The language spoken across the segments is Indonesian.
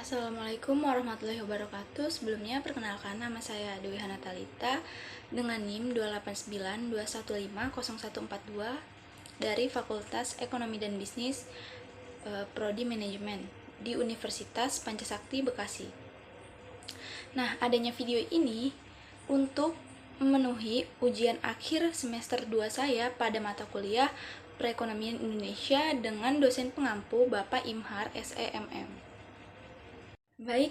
Assalamualaikum warahmatullahi wabarakatuh. Sebelumnya perkenalkan, nama saya Dewi Hanatalita dengan NIM 28921501442 dari Fakultas Ekonomi dan Bisnis Prodi Manajemen di Universitas Pancasakti Bekasi. Nah, adanya video ini untuk memenuhi ujian akhir semester 2 saya pada mata kuliah Perekonomian Indonesia dengan dosen pengampu Bapak Imhar SEMM. Baik,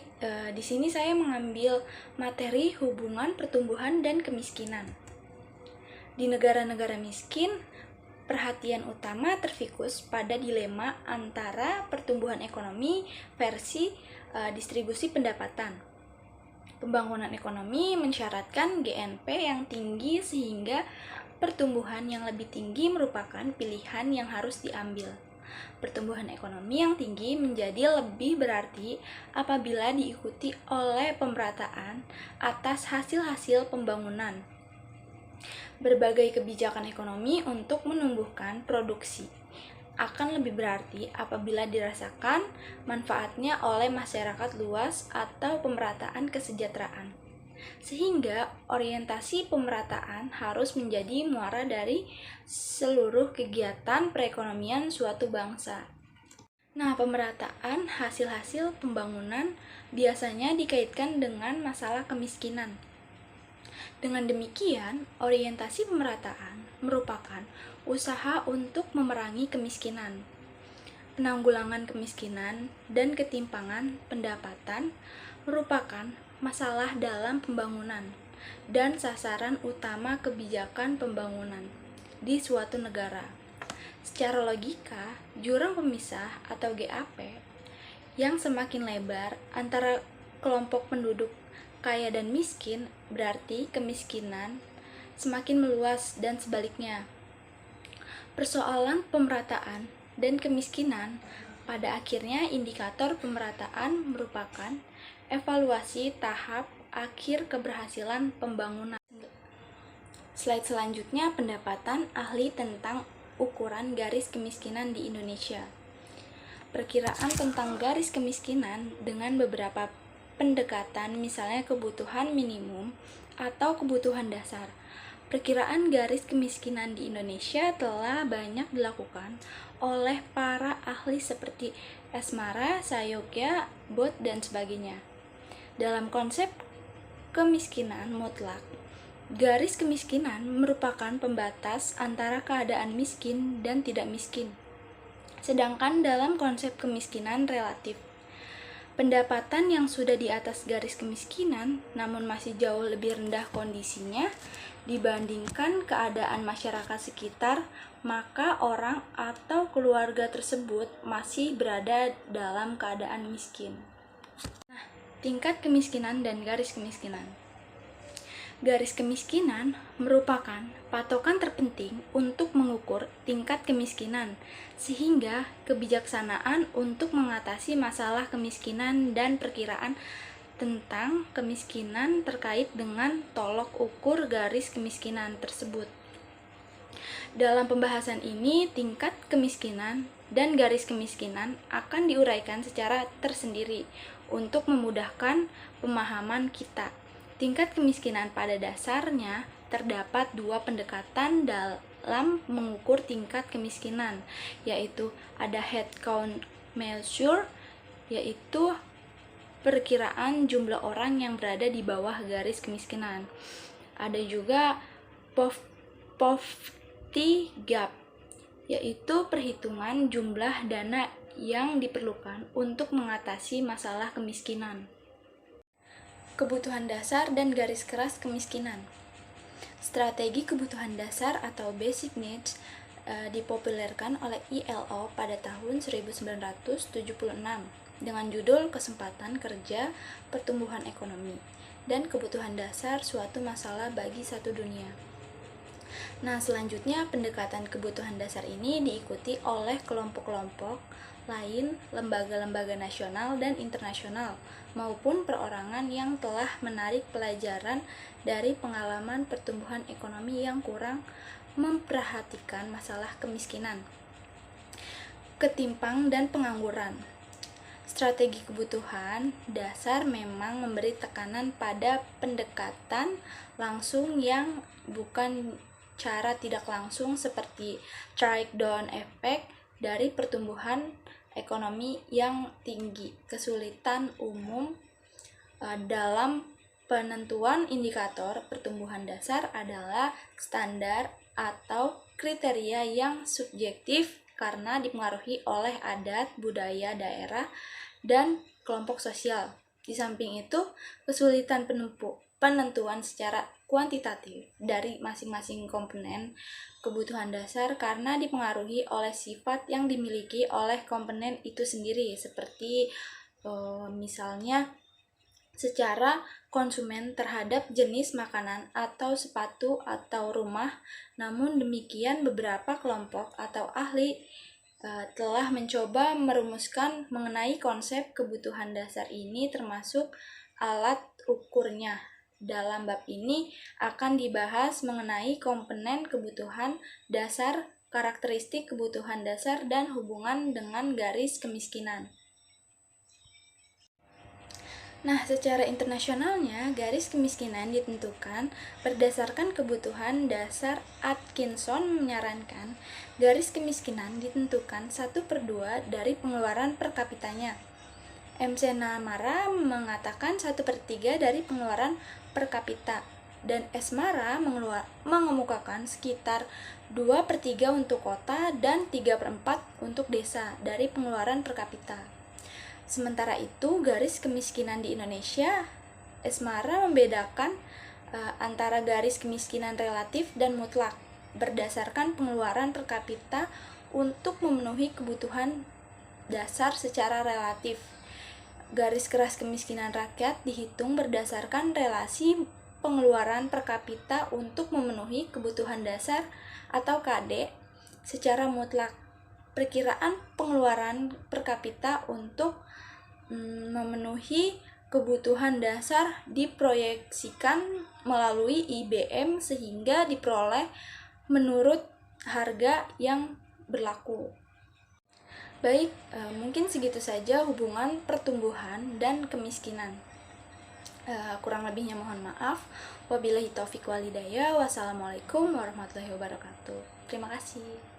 di sini saya mengambil materi hubungan pertumbuhan dan kemiskinan. Di negara-negara miskin, perhatian utama terfokus pada dilema antara pertumbuhan ekonomi versi distribusi pendapatan. Pembangunan ekonomi mensyaratkan GNP yang tinggi sehingga pertumbuhan yang lebih tinggi merupakan pilihan yang harus diambil. Pertumbuhan ekonomi yang tinggi menjadi lebih berarti apabila diikuti oleh pemerataan atas hasil-hasil pembangunan. Berbagai kebijakan ekonomi untuk menumbuhkan produksi akan lebih berarti apabila dirasakan manfaatnya oleh masyarakat luas atau pemerataan kesejahteraan. Sehingga orientasi pemerataan harus menjadi muara dari seluruh kegiatan perekonomian suatu bangsa. Nah, pemerataan hasil-hasil pembangunan biasanya dikaitkan dengan masalah kemiskinan. Dengan demikian, orientasi pemerataan merupakan usaha untuk memerangi kemiskinan. Penanggulangan kemiskinan dan ketimpangan pendapatan merupakan masalah dalam pembangunan dan sasaran utama kebijakan pembangunan di suatu negara. Secara logika, jurang pemisah atau GAP yang semakin lebar antara kelompok penduduk kaya dan miskin berarti kemiskinan semakin meluas dan sebaliknya. Persoalan pemerataan dan kemiskinan pada akhirnya indikator pemerataan merupakan evaluasi tahap akhir keberhasilan pembangunan. Slide selanjutnya pendapatan ahli tentang ukuran garis kemiskinan di Indonesia. Perkiraan tentang garis kemiskinan dengan beberapa pendekatan, misalnya kebutuhan minimum atau kebutuhan dasar. Perkiraan garis kemiskinan di Indonesia telah banyak dilakukan oleh para ahli seperti Esmara, Sayogya, Bot, dan sebagainya. Dalam konsep kemiskinan mutlak, garis kemiskinan merupakan pembatas antara keadaan miskin dan tidak miskin. Sedangkan dalam konsep kemiskinan relatif, pendapatan yang sudah di atas garis kemiskinan namun masih jauh lebih rendah kondisinya dibandingkan keadaan masyarakat sekitar, maka orang atau keluarga tersebut masih berada dalam keadaan miskin. Tingkat kemiskinan dan garis kemiskinan. Garis kemiskinan merupakan patokan terpenting untuk mengukur tingkat kemiskinan, sehingga kebijaksanaan untuk mengatasi masalah kemiskinan dan perkiraan tentang kemiskinan terkait dengan tolok ukur garis kemiskinan tersebut. Dalam pembahasan ini, tingkat kemiskinan dan garis kemiskinan akan diuraikan secara tersendiri untuk memudahkan pemahaman kita. Tingkat kemiskinan pada dasarnya terdapat dua pendekatan dalam mengukur tingkat kemiskinan, yaitu ada head count measure, yaitu perkiraan jumlah orang yang berada di bawah garis kemiskinan. Ada juga poverty gap, yaitu perhitungan jumlah dana yang diperlukan untuk mengatasi masalah kemiskinan. Kebutuhan dasar dan garis keras kemiskinan. Strategi kebutuhan dasar atau basic needs dipopulerkan oleh ILO pada tahun 1976 dengan judul Kesempatan Kerja, Pertumbuhan Ekonomi, dan Kebutuhan Dasar Suatu Masalah Bagi Satu Dunia. Nah, selanjutnya pendekatan kebutuhan dasar ini diikuti oleh kelompok-kelompok lain, lembaga-lembaga nasional dan internasional, maupun perorangan yang telah menarik pelajaran dari pengalaman pertumbuhan ekonomi yang kurang memperhatikan masalah kemiskinan, ketimpang, dan pengangguran. Strategi kebutuhan dasar memang memberi tekanan pada pendekatan langsung yang bukan cara tidak langsung seperti trickle-down effect dari pertumbuhan ekonomi yang tinggi. Kesulitan umum dalam penentuan indikator pertumbuhan dasar adalah standar atau kriteria yang subjektif karena dipengaruhi oleh adat, budaya daerah, dan kelompok sosial. Di samping itu, kesulitan penentuan secara kuantitatif dari masing-masing komponen kebutuhan dasar karena dipengaruhi oleh sifat yang dimiliki oleh komponen itu sendiri, seperti misalnya secara konsumen terhadap jenis makanan atau sepatu atau rumah. Namun demikian, beberapa kelompok atau ahli telah mencoba merumuskan mengenai konsep kebutuhan dasar ini termasuk alat ukurnya. Dalam bab ini akan dibahas mengenai komponen kebutuhan dasar, karakteristik kebutuhan dasar, dan hubungan dengan garis kemiskinan. Nah, secara internasionalnya, garis kemiskinan ditentukan berdasarkan kebutuhan dasar. Atkinson menyarankan garis kemiskinan ditentukan 1/2 dari pengeluaran per kapitanya. McNamara mengatakan 1/3 dari pengeluaran per kapita, dan Esmara mengemukakan sekitar 2/3 untuk kota dan 3/4 untuk desa dari pengeluaran per kapita. Sementara itu, garis kemiskinan di Indonesia, Esmara membedakan antara garis kemiskinan relatif dan mutlak berdasarkan pengeluaran per kapita untuk memenuhi kebutuhan dasar secara relatif. Garis keras kemiskinan rakyat dihitung berdasarkan relasi pengeluaran per kapita untuk memenuhi kebutuhan dasar atau KD secara mutlak. Perkiraan pengeluaran per kapita untuk memenuhi kebutuhan dasar diproyeksikan melalui IBM sehingga diperoleh menurut harga yang berlaku. Baik, mungkin segitu saja hubungan pertumbuhan dan kemiskinan. Kurang lebihnya mohon maaf. Wabillahi taufiq walhidayah. Wassalamualaikum warahmatullahi wabarakatuh. Terima kasih.